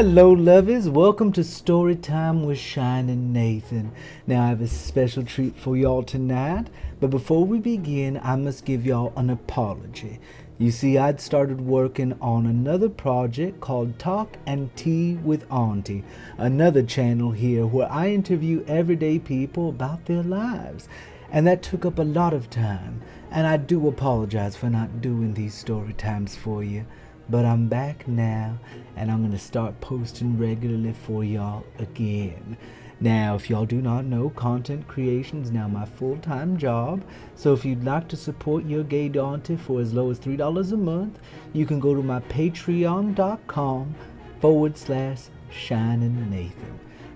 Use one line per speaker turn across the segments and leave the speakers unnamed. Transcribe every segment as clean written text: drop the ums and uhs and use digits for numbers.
Hello lovers, welcome to Story Time with ShiningNathan. Now I have a special treat for y'all tonight, but before we begin I must give y'all an apology. You see, I'd started working on another project called Talk and Tea with Auntie, another channel here where I interview everyday people about their lives. And that took up a lot of time, and I do apologize for not doing these story times for you. But I'm back now, and I'm going to start posting regularly for y'all again. Now, if y'all do not know, content creation is now my full-time job. So if you'd like to support your gay auntie for as low as $3 a month, you can go to my patreon.com/ShiningNathan.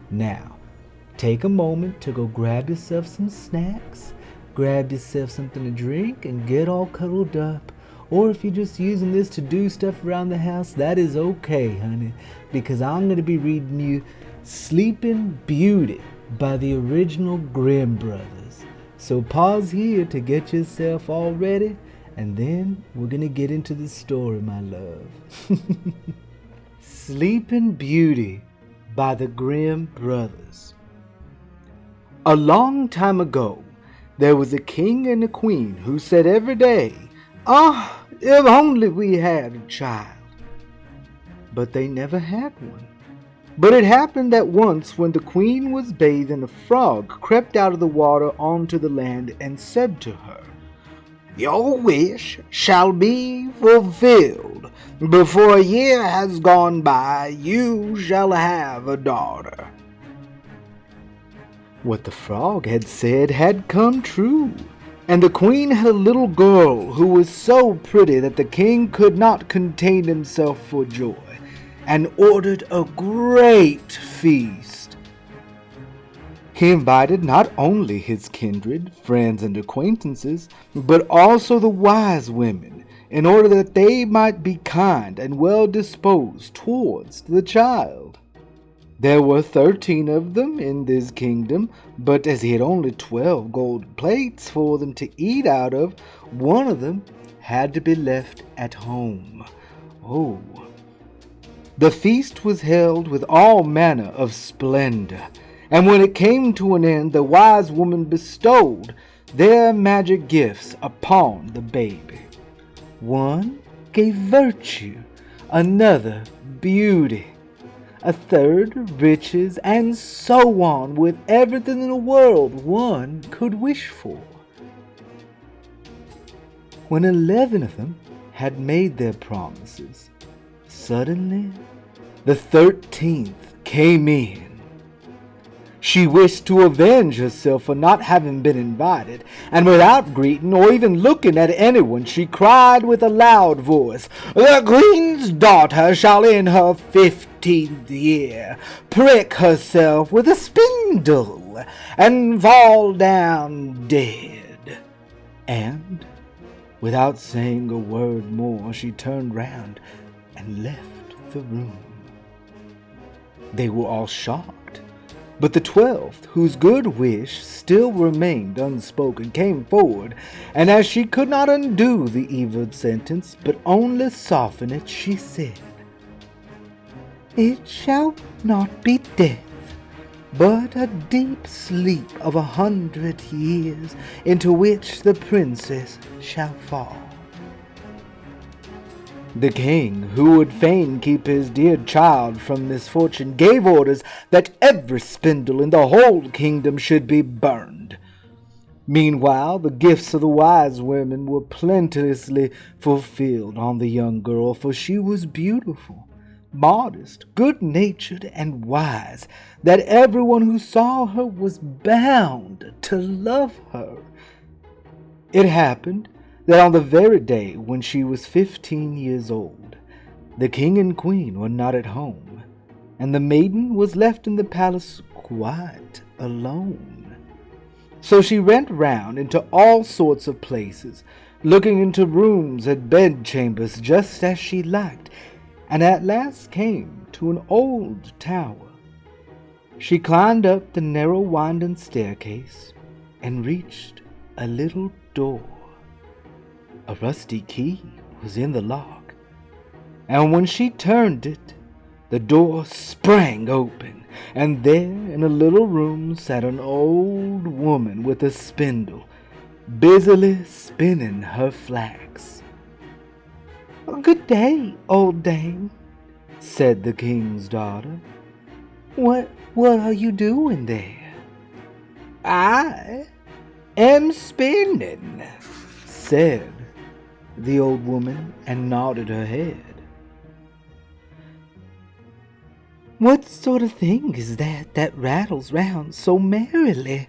Now, take a moment to go grab yourself some snacks, grab yourself something to drink, and get all cuddled up. Or if you're just using this to do stuff around the house, that is okay, honey, because I'm going to be reading you Sleeping Beauty by the original Grimm brothers. So pause here to get yourself all ready, and then we're going to get into the story, my love. Sleeping Beauty by the Grimm brothers. A long time ago, there was a king and a queen who said every day, "Ah, if only we had a child." But they never had one. But it happened that once when the queen was bathing, a frog crept out of the water onto the land and said to her, "Your wish shall be fulfilled. Before a year has gone by, you shall have a daughter." What the frog had said had come true. And the queen had a little girl who was so pretty that the king could not contain himself for joy, and ordered a great feast. He invited not only his kindred, friends, and acquaintances, but also the wise women, in order that they might be kind and well disposed towards the child. There were 13 of them in this kingdom, but as he had only 12 gold plates for them to eat out of, one of them had to be left at home. Oh. The feast was held with all manner of splendor, and when it came to an end, the wise woman bestowed their magic gifts upon the baby. One gave virtue, another beauty, a third riches, and so on, with everything in the world one could wish for. When 11 of them had made their promises, suddenly the 13th came in. She wished to avenge herself for not having been invited, and without greeting or even looking at anyone, she cried with a loud voice, "The queen's daughter shall in her 15th year prick herself with a spindle and fall down dead." And, without saying a word more, she turned round and left the room. They were all shocked. But the 12th, whose good wish still remained unspoken, came forward, and as she could not undo the evil sentence, but only soften it, she said, "It shall not be death, but a deep sleep of 100 years, into which the princess shall fall." The king, who would fain keep his dear child from misfortune, gave orders that every spindle in the whole kingdom should be burned. Meanwhile, the gifts of the wise women were plenteously fulfilled on the young girl, for she was beautiful, modest, good-natured, and wise, that everyone who saw her was bound to love her. It happened that on the very day when she was 15 years old, the king and queen were not at home, and the maiden was left in the palace quite alone. So she went round into all sorts of places, looking into rooms and bedchambers just as she liked, and at last came to an old tower. She climbed up the narrow winding staircase and reached a little door. A rusty key was in the lock, and when she turned it, The door sprang open, and there in a little room sat an old woman with a spindle, busily spinning her flax. "Good day, old dame," said the king's daughter. What are you doing there?" "I am spinning," said the old woman, and nodded her head. "What sort of thing is that rattles round so merrily?"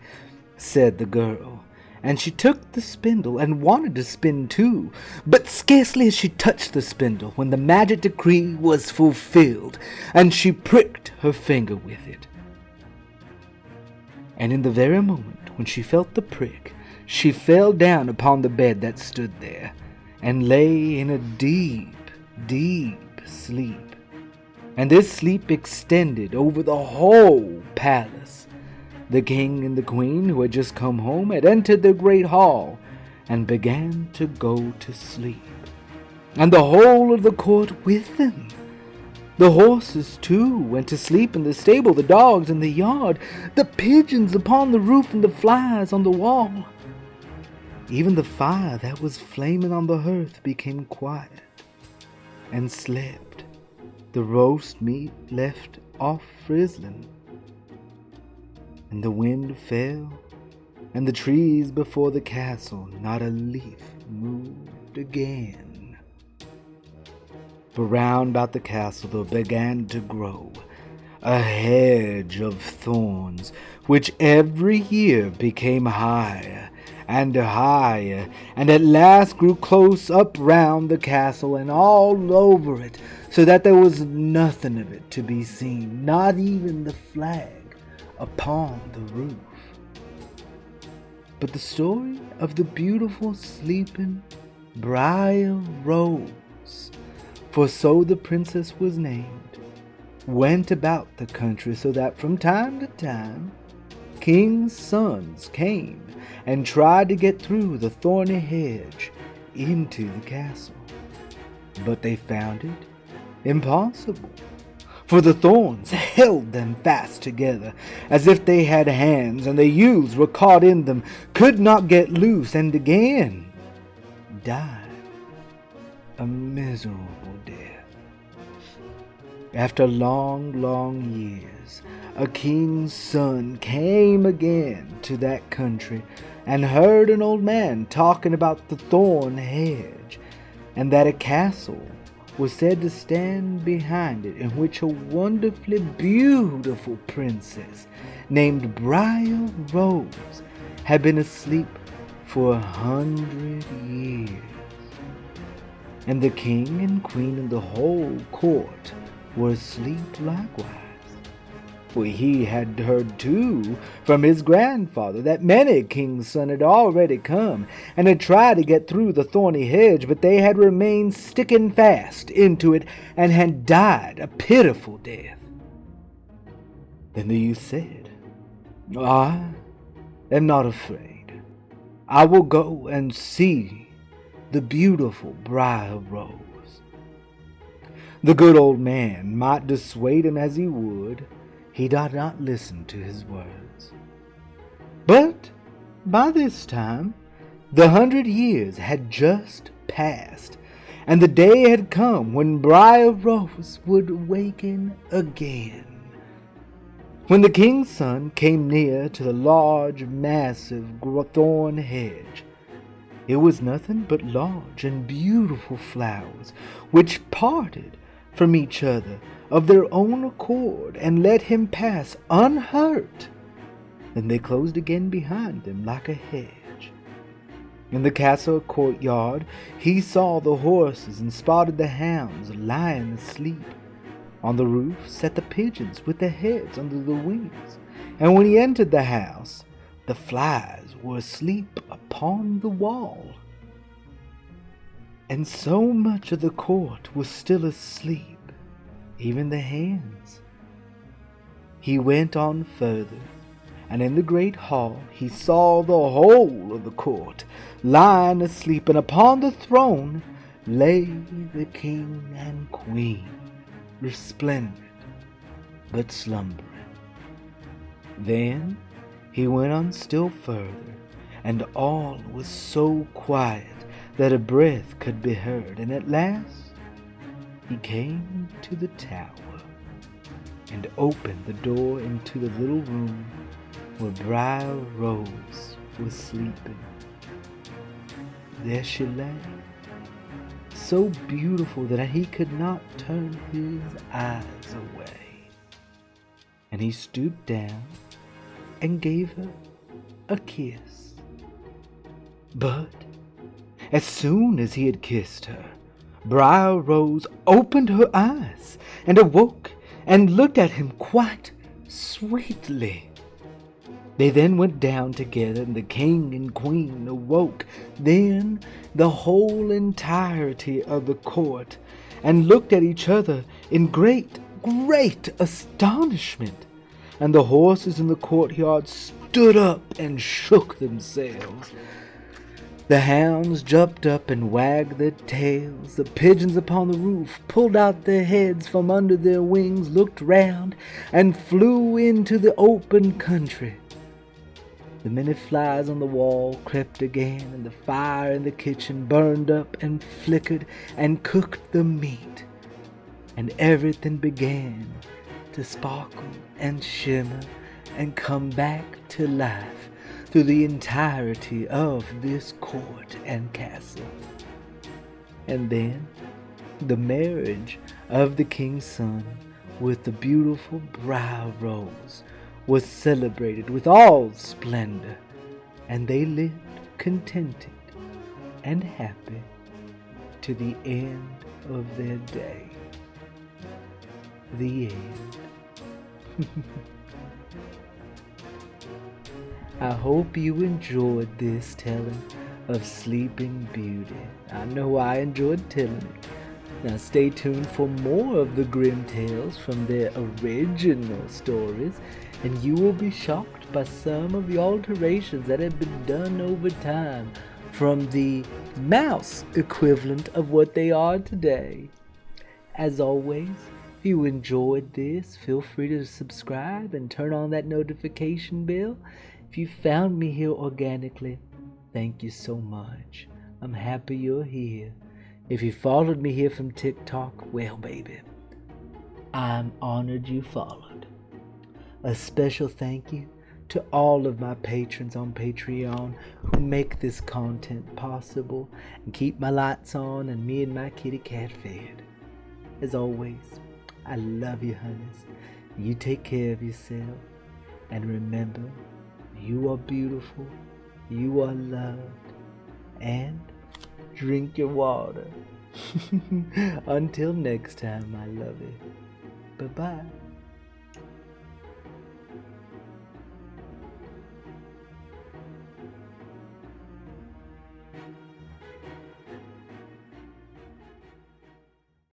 said the girl, and she took the spindle and wanted to spin too, but scarcely had she touched the spindle when the magic decree was fulfilled, and she pricked her finger with it. And in the very moment when she felt the prick, she fell down upon the bed that stood there, and lay in a deep, deep sleep. And this sleep extended over the whole palace. The king and the queen, who had just come home, had entered the great hall and began to go to sleep, and the whole of the court with them. The horses, too, went to sleep in the stable, the dogs in the yard, the pigeons upon the roof, and the flies on the wall. Even the fire that was flaming on the hearth became quiet and slept. The roast meat left off frizzling, and the wind fell, and the trees before the castle, not a leaf moved again. But round about the castle there began to grow a hedge of thorns, which every year became higher and higher, and at last grew close up round the castle and all over it, so that there was nothing of it to be seen, not even the flag upon the roof. But the story of the beautiful sleeping Briar Rose, for so the princess was named, went about the country, so that from time to time kings' sons came and tried to get through the thorny hedge into the castle. But they found it impossible, for the thorns held them fast together, as if they had hands, and the youths were caught in them, could not get loose, and again died a miserable death. After long, long years, a king's son came again to that country, and heard an old man talking about the thorn hedge, and that a castle was said to stand behind it, in which a wonderfully beautiful princess named Briar Rose had been asleep for 100 years. And the king and queen and the whole court were asleep likewise. For he had heard too from his grandfather that many kings' sons had already come and had tried to get through the thorny hedge, but they had remained sticking fast into it and had died a pitiful death. Then the youth said, "I am not afraid. I will go and see the beautiful Briar Rose." The good old man might dissuade him as he would, he did not listen to his words. But by this time the 100 years had just passed, and the day had come when Briar Rose would awaken again. When the king's son came near to the large, massive thorn hedge, it was nothing but large and beautiful flowers, which parted from each other of their own accord and let him pass unhurt. Then they closed again behind them like a hedge. In the castle courtyard he saw the horses and spotted the hounds lying asleep. On the roof sat the pigeons with their heads under the wings, and when he entered the house, the flies were asleep upon the wall. And so much of the court was still asleep, even the hens. He went on further, and in the great hall he saw the whole of the court lying asleep, and upon the throne lay the king and queen, resplendent but slumbering. Then he went on still further, and all was so quiet that a breath could be heard, and at last he came to the tower and opened the door into the little room where Briar Rose was sleeping. There she lay, so beautiful that he could not turn his eyes away. And he stooped down and gave her a kiss. But as soon as he had kissed her, Briar Rose opened her eyes and awoke and looked at him quite sweetly. They then went down together, and the king and queen awoke, then the whole entirety of the court, and looked at each other in great astonishment. And the horses in the courtyard stood up and shook themselves. The hounds jumped up and wagged their tails. The pigeons upon the roof pulled out their heads from under their wings, looked round, and flew into the open country. The many flies on the wall crept again, and the fire in the kitchen burned up and flickered and cooked the meat. And everything began to sparkle and shimmer and come back to life through the entirety of this court and castle. And then the marriage of the king's son with the beautiful Briar Rose was celebrated with all splendor, and they lived contented and happy to the end of their day. The end. I hope you enjoyed this telling of Sleeping Beauty. I know I enjoyed telling it. Now stay tuned for more of the Grimm tales from their original stories, and you will be shocked by some of the alterations that have been done over time from the mouse equivalent of what they are today. As always, if you enjoyed this, feel free to subscribe and turn on that notification bell. If you found me here organically, thank you so much. I'm happy you're here. If you followed me here from TikTok, well, baby, I'm honored you followed. A special thank you to all of my patrons on Patreon who make this content possible and keep my lights on and me and my kitty cat fed. As always, I love you, honeys. You take care of yourself, and remember, you are beautiful, you are loved, and drink your water. Until next time, my lovey. Bye-bye.